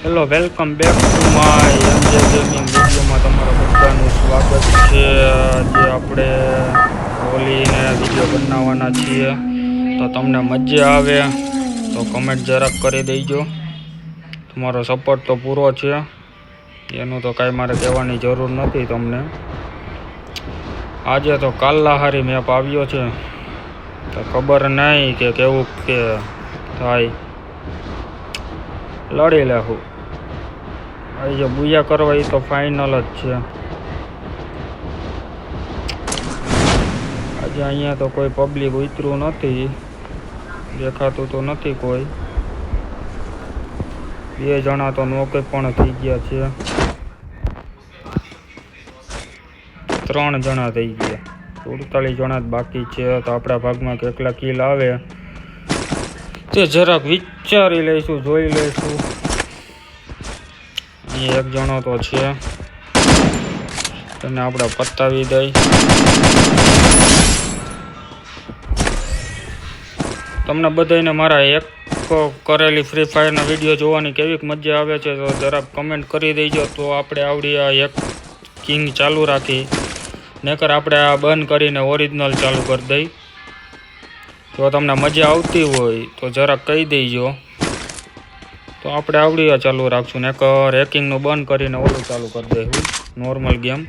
Hello, welcome back to my એમજે gaming વિડીયોમાં તમારું બધાનું સ્વાગત છે. આજે આપણે હોલીને વિડીયો બનાવવાના છીએ, તો તમને મજા આવે તો કમેન્ટ જરાક કરી દેજો. તમારો સપોર્ટ તો પૂરો છે, એનું તો કાંઈ મારે કહેવાની જરૂર નથી તમને. આજે તો કાલાહારી મેપ આવ્યો છે, તો ખબર નહીં કે કેવું કે થાય, લડી લેવું. અહીં જે બુયા કરવા એ તો ફાઇનલ જ છે. આજે અહીંયા તો કોઈ પબ્લિક ઉતર્યું નથી, દેખાતું તો નથી કોઈ. 2 જણા તો નોકે પણ થઈ ગયા છે, 3 જણા થઈ ગયા, 47 જણા જ બાકી છે. તો આપણા ભાગમાં કેટલા કિલ આવે તે જરાક વિચારી લઈશું, જોઈ લઈશું. અહીં 1 જણો તો છે, તેને આપણે પતાવી દઈ. તમને બધાને મારા એક કરેલી ફ્રી ફાયરના વિડીયો જોવાની કેવીક મજા આવે છે તો જરાક કમેન્ટ કરી દેજો. તો આપણે આવડી આ એક કિંગ ચાલુ રાખી, નકર આપણે આ બંધ કરીને ઓરિજિનલ ચાલુ કરી દઈ. જો તમને મજા આવતી હોય તો જરાક કહી દેજો, તો આપણે આવડી આ ચાલુ રાખશું. નકર હેકિંગનું બંધ કરીને ઓલું ચાલુ કરી દઈશું, નોર્મલ ગેમ.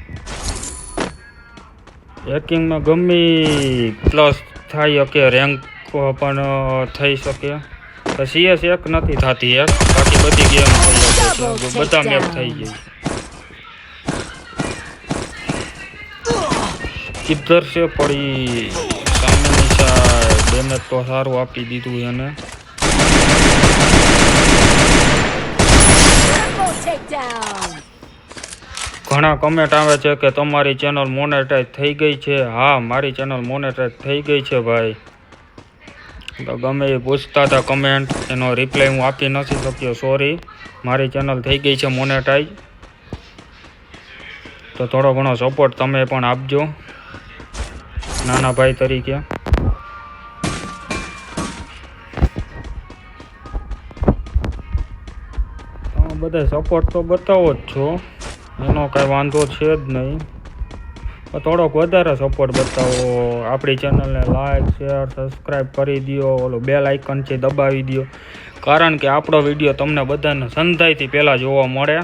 હેકિંગમાં ગમે પ્લસ થાય શકે, રેન્ક પણ થઈ શકે. CS 1 નથી થતી એક, બાકી બધી ગેમ થઈ શકે છે, બધા મેપ થઈ જાય. કિધર છે પડી સામેની સાઈડ, ડેમેજ તો સારું આપી દીધું એને. ઘણા કમેન્ટ આવે છે કે તમારી ચેનલ મોનેટાઈઝ થઈ ગઈ છે. હા, મારી ચેનલ મોનેટાઈઝ થઈ ગઈ છે ભાઈ. તો ગમે એ પૂછતા હતા કમેન્ટ, એનો રિપ્લાય હું આપી નથી શક્યો, સોરી. મારી ચેનલ થઈ ગઈ છે મોનેટાઈઝ, તો થોડો ઘણો સપોર્ટ તમે પણ આપજો નાના ભાઈ તરીકે. તમે બધા સપોર્ટ તો બતાવો જ છો, એનો કાંઈ વાંધો છે જ નહીં. થોડોક વધારે સપોર્ટ બતાવો. આપણી ચેનલને લાઈક, શેર, સબસ્ક્રાઈબ કરી દો. ઓલો બેલ આઇકન છે દબાવી દો, કારણ કે આપણો વિડીયો તમને બધાને સંધાઈથી પહેલાં જોવા મળે.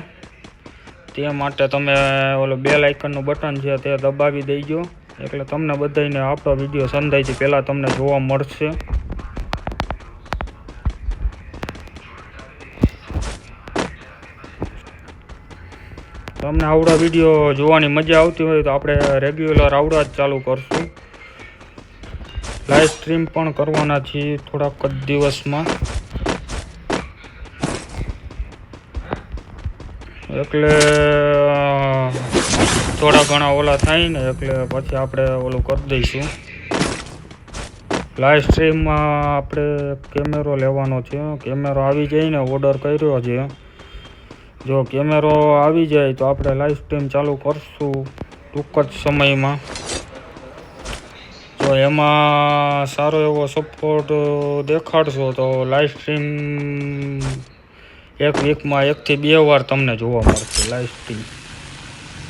તે માટે તમે ઓલો બેલ આઇકનનું બટન છે તે દબાવી દેજો, એટલે તમને બધાને આપણો વિડીયો સંધાઈથી પહેલાં તમને જોવા મળશે. તમને આવડા વિડીયો જોવાની મજા આવતી હોય તો આપણે રેગ્યુલર આવડા જ ચાલુ કરશું. લાઈવ સ્ટ્રીમ પણ કરવાના છીએ થોડાક જ દિવસમાં, એટલે થોડા ઘણા ઓલા થાય ને એટલે પછી આપણે ઓલું કરી દઈશું. લાઈવ સ્ટ્રીમમાં આપણે કેમેરો લેવાનો છે, કેમેરો આવી જાય ને ઓર્ડર કર્યો છે. જો કેમેરો આવી જાય તો આપણે લાઈવ સ્ટ્રીમ ચાલુ કરશું ટૂંક જ સમયમાં. જો એમાં સારો એવો સપોર્ટ દેખાડશો તો લાઈવ સ્ટ્રીમ એક વીકમાં 1 થી 2 વાર તમને જોવા મળશે. લાઈવ સ્ટ્રીમ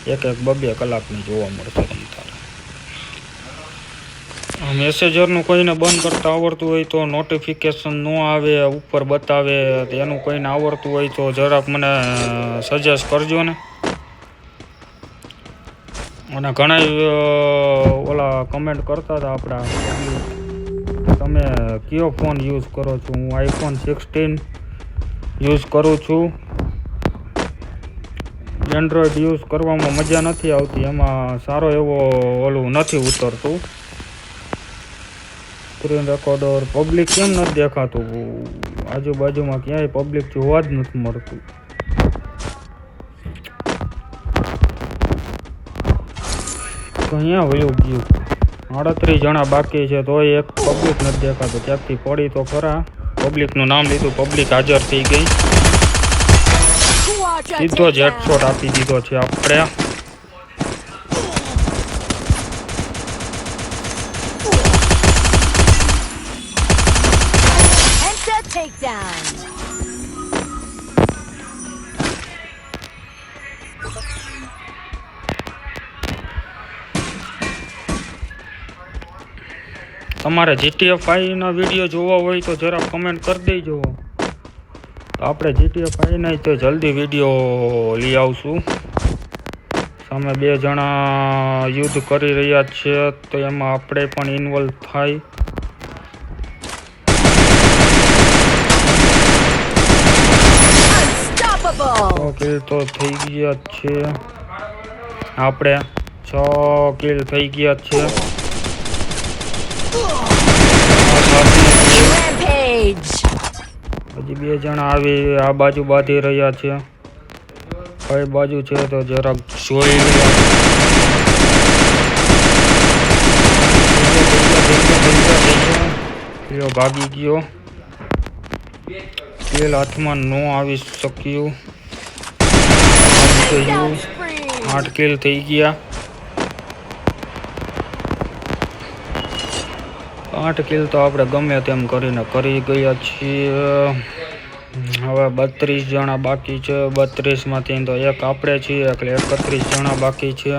1-2 કલાકની જોવા મળશે તમારે. મેસેજરનું કોઈને બંધ કરતા આવડતું હોય તો નોટિફિકેશન ન આવે, ઉપર બતાવે, એનું કોઈને આવડતું હોય તો જરાક મને સજેસ્ટ કરજો ને. અને ઘણા ઓલા કમેન્ટ કરતા હતા આપણા, તમે કયો ફોન યુઝ કરો છો? હું iPhone 16 યુઝ કરું છું. એન્ડ્રોઈડ યુઝ કરવામાં મજા નથી આવતી, એમાં સારો એવો ઓલું નથી ઉતરતું સ્ક્રીન રેકોર્ડર. પબ્લિક કેમ નથી દેખાતું? આજુબાજુમાં ક્યાંય પબ્લિક જોવા જ નથી મળતું. અહીંયા વયું ગયું. 38 જણા બાકી છે તોય એક પબ્લિક નથી દેખાતું. ક્યાંકથી પડી તો ખરા, પબ્લિકનું નામ લીધું, પબ્લિક હાજર થઈ ગઈ. સીધો જ હેડશોટ આપી દીધો છે આપણે. તમારે GTA 5 વિડીયો જોવા હોય તો જરા કમેન્ટ કરી દેજો. તો આપણે GTA 5 તો જલ્દી વિડીયો લઈ આવશું. સામે 2 જણા યુદ્ધ કરી રહ્યા છે તો એમાં આપણે પણ ઇન્વોલ્વ થાય. કિલ તો થઈ ગયા છે. આપણે 6 કિલ થઈ ગયા છે. હજી 2 જણા આવી આ બાજુ બાંધી રહ્યા છે. કઈ બાજુ છે તો જરાક જોઈ લ્યો. ભાગી ગયો. કિલ હાથમાં ન આવી શક્યું. 8 કિલ થઈ ગયા. 8 કિલ તો આપણે ગમે તેમ કરીને કરી ગયા છીએ. હવે 32 જણા બાકી છે. 32માંથી તો એક આપણે છીએ એટલે 31 જણા બાકી છે.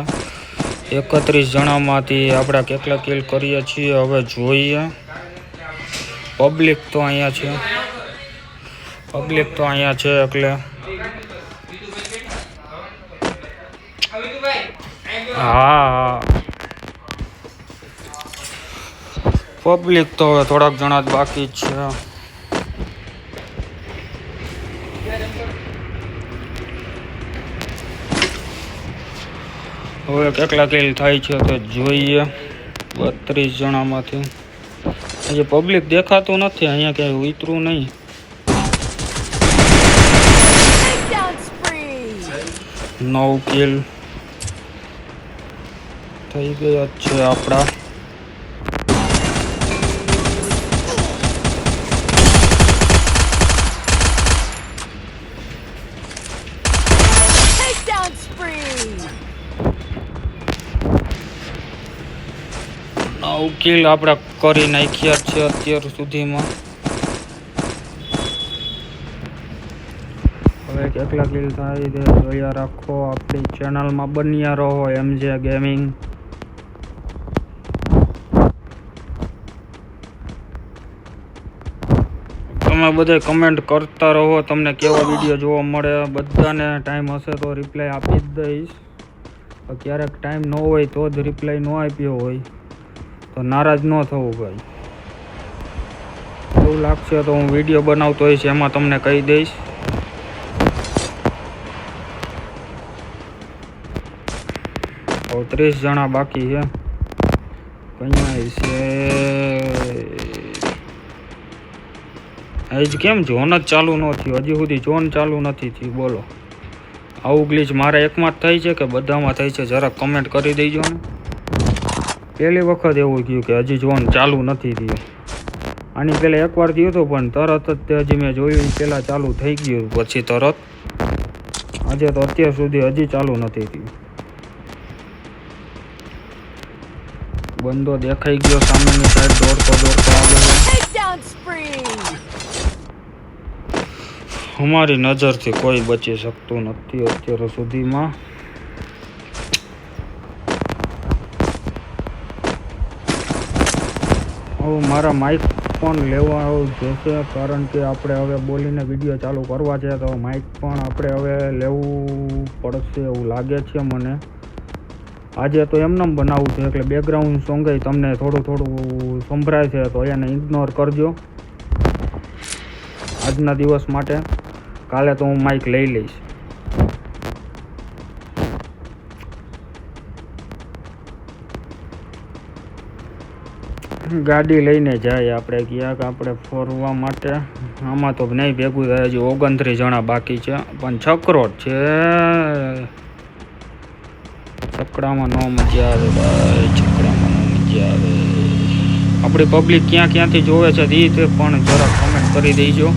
31 જણામાંથી આપણે કેટલા કિલ કરીએ છીએ હવે જોઈએ. પબ્લિક તો અહીંયા છે. એટલે હા પબ્લિક તો હવે થોડાક જણા જ બાકી જ છે. હવે કેટલા કિલ થાય છે તો જોઈએ. 32 જણામાંથી હજી પબ્લિક દેખાતું નથી. અહીંયા ક્યાંય ઉતરું નહીં. 9 કિલ થઈ ગયા છે આપણા. કિલ આપણે કરી નાખ્યા છે અત્યાર સુધીમાં. હવે કેટલા કિલ થાય તે જોયા રાખો. આપણી ચેનલમાં બન્યા રહો MJ ગેમિંગ. તમે બધા કમેન્ટ કરતા રહો. તમને કેવા વિડીયો જોવા મળે. બધાને ટાઈમ હશે તો રિપ્લાય આપી જ દઈશ. ક્યારેક ટાઈમ ન હોય તો જ રિપ્લાય ન આપ્યો હોય તો નારાજ ન થવું ભાઈ. એવું લાગશે તો હું વિડીયો બનાવતો હોઈશ એમાં તમને કહી દઈશ. હવે 30 જણા બાકી છે. કયા છે હજી કેમ ઝોન જ ચાલુ ન થયું? હજી સુધી ઝોન ચાલુ નથી થયું. બોલો આવું ગ્લિચ મારા એકમાં જ થાય છે કે બધામાં થાય છે? જરાક કમેન્ટ કરી દેજો ને. પહેલી વખત એવું થયું કે હજી ઝોન ચાલુ નથી થયું. આની પહેલાં એકવાર થયું હતું પણ તરત જ તે હજી મેં જોયું પહેલાં ચાલુ થઈ ગયું પછી તરત. આજે તો અત્યાર સુધી હજી ચાલુ નથી થયું. બંદો દેખાઈ ગયો સામેની સાઈડ દોડતો આવે છે. અમારી નજરથી કોઈ બચી શકતું નથી અત્યાર સુધીમાં. હવે મારા માઇક પણ લેવા જશે કારણ કે આપણે હવે બોલીને વિડીયો ચાલુ કરવા છે તો માઇક પણ આપણે હવે લેવું પડશે એવું લાગે છે મને. આજે તો એમનેમ બનાવવું છે એટલે બેકગ્રાઉન્ડ સોંગ તમને થોડું સંભળાય છે તો એને ઇગ્નોર કરજો આજના દિવસ માટે. કાલે તો હું માઇક લઈ લઈશ. ગાડી લઈને જાય આપણે ક્યાંક આપણે ફરવા માટે. આમાં તો નહીં ભેગું થાય. હજી 29 જણા બાકી છે પણ છકરો જ છે. છકડામાં ન મજા આવે ભાઈ. છકડામાં ન મજા આવે. આપણી પબ્લિક ક્યાંથી જોવે છે એ પણ જરાક કમેન્ટ કરી દેજો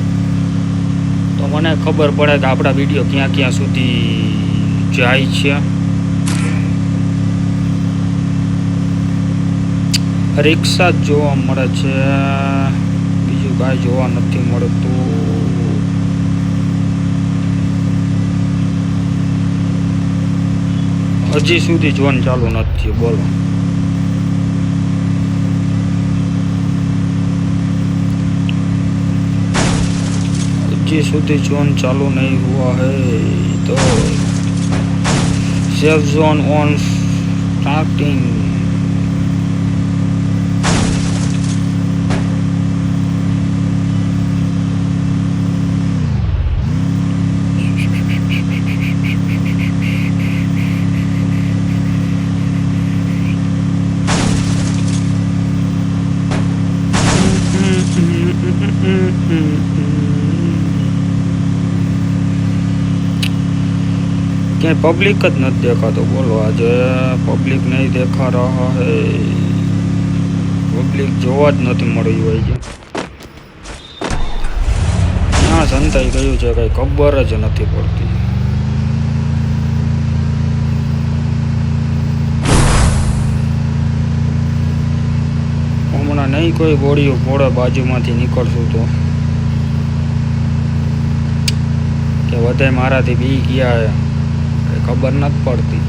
તો મને ખબર પડે કે આપણા વિડીયો ક્યાં સુધી જાય છે. રિક્ષા જ જોવા મળે છે. બીજું કાંઈ જોવા નથી મળતું. હજી સુધી જોન ચાલુ નથી. બોલો સુધી जोन चालू नहीं हुआ है तो सेफ जोन ऑन स्टार्टिंग। क्या पब्लिक ज नहीं देखा तो बोलो आज पब्लिक नहीं देखा रहा है पब्लिक जोवा ज नहीं मळी होय छे क्या संताई गयुं छे कई खबर ज नहीं पड़ती। हमणा नहीं कोई गोळीओ फोड़े बाजूमांथी निकळशुं तो के बधाय माराथी बी गया है खबर नहीं पड़ती।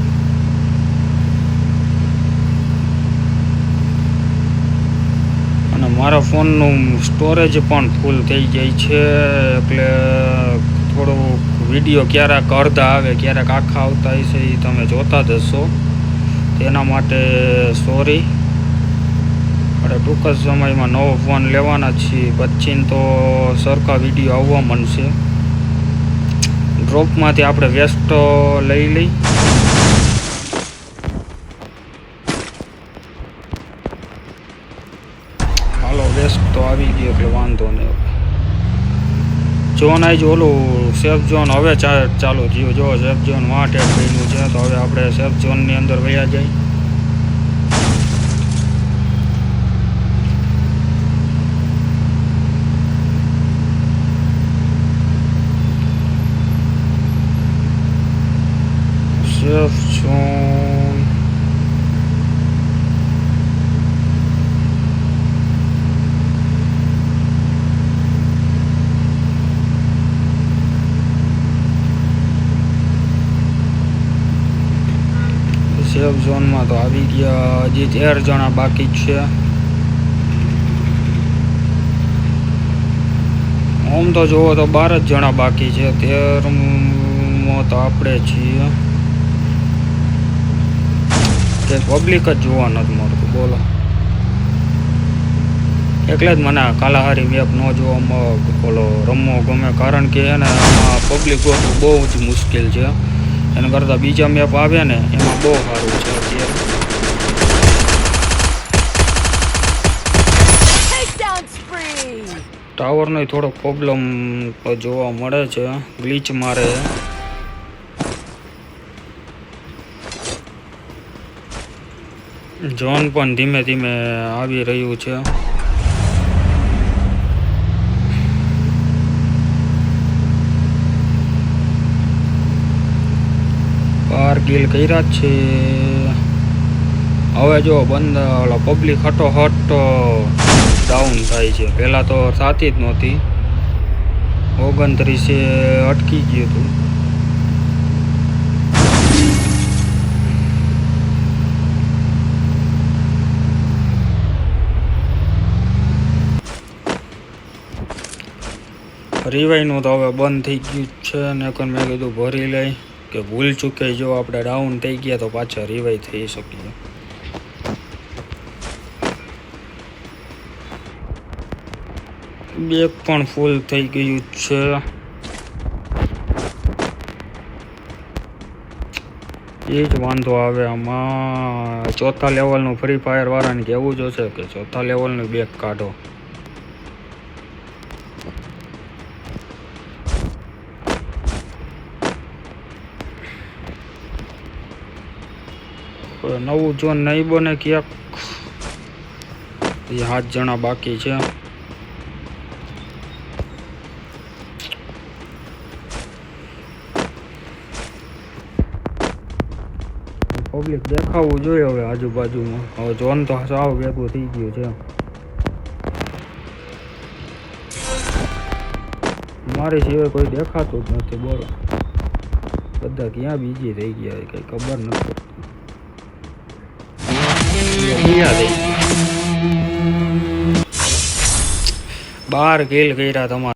मारा फोन नु स्टोरेज पण फूल थई जाय छे એટલે થોડો વિડિયો ક્યારેક અડધા આવે ક્યારેક આખા આવતા હશે એ તમે જોતા જ હશો તેના માટે સોરી। આપણે ટૂંક જ સમયમાં નવો ફોન લેવાના છીએ પછી તો સરખા વિડિયો આવવા મળશે। ડ્રોપમાંથી આપણે વેસ્ટ લઈ લઈ હાલો વેસ્ટ તો આવી ગયો એટલે વાંધો નહીં। જોન આવી ઓલું સેફ ઝોન હવે ચાલુ થયું જો સેફ ઝોન વાંટ એડ બન્યું છે તો હવે આપણે સેફ ઝોનની અંદર વયા જાય। सेफ जोन सेफ जोन में तो आ गया हजी 13 जना बाकी है। आम तो जो तो 12 जना बाकी है 13 तो आपणे छीए કે પબ્લિક જ જોવા નથી મળતું બોલો એટલે જ મને કાલાહારી મેપ ન જોવા બોલો રમવો ગમે કારણ કે એને આમાં પબ્લિક ગોતવું બહુ જ મુશ્કેલ છે એના કરતાં બીજા મેપ આવે ને એમાં બહુ સારું છે અત્યારે। ટાવરનો થોડો પ્રોબ્લેમ જોવા મળે છે ગ્લિચ મારે જોન પણ ધીમે ધીમે આવી રહ્યું છે। બાર કિલ કર્યા છે હવે જો બંધ પબ્લિક હટોહટ ડાઉન થાય છે પહેલાં તો સાથી જ નહોતી 29 અટકી ગયું હતું। रिवाइनु तो हवे बंद थी गयु छे नकर मैं कीधुं भरी लई के भूल चूके जो आपणे डाउन थई गया तो पाछा रिवाइव थई शकीए। बेग पण फूल थई गयु छे ए ज वांधो आवे आमां। चौथा लेवलनुं फ्री फायर वाळाने कहेवुं जोईए के चौथा लेवलनुं बेग काढो। नवु जोन नहीं बने क्या 7 जना बाकी है। पब्लिक देखावू जो हवे आजूबाजू में हवे जोन तो साव भेगुं थई गयुं छे। मारी सिवाय कोई देखातुं ज नथी बोलो बधा क्यां बीजी थई गया कई खबर नथी। 12 किल कर्या तमारे।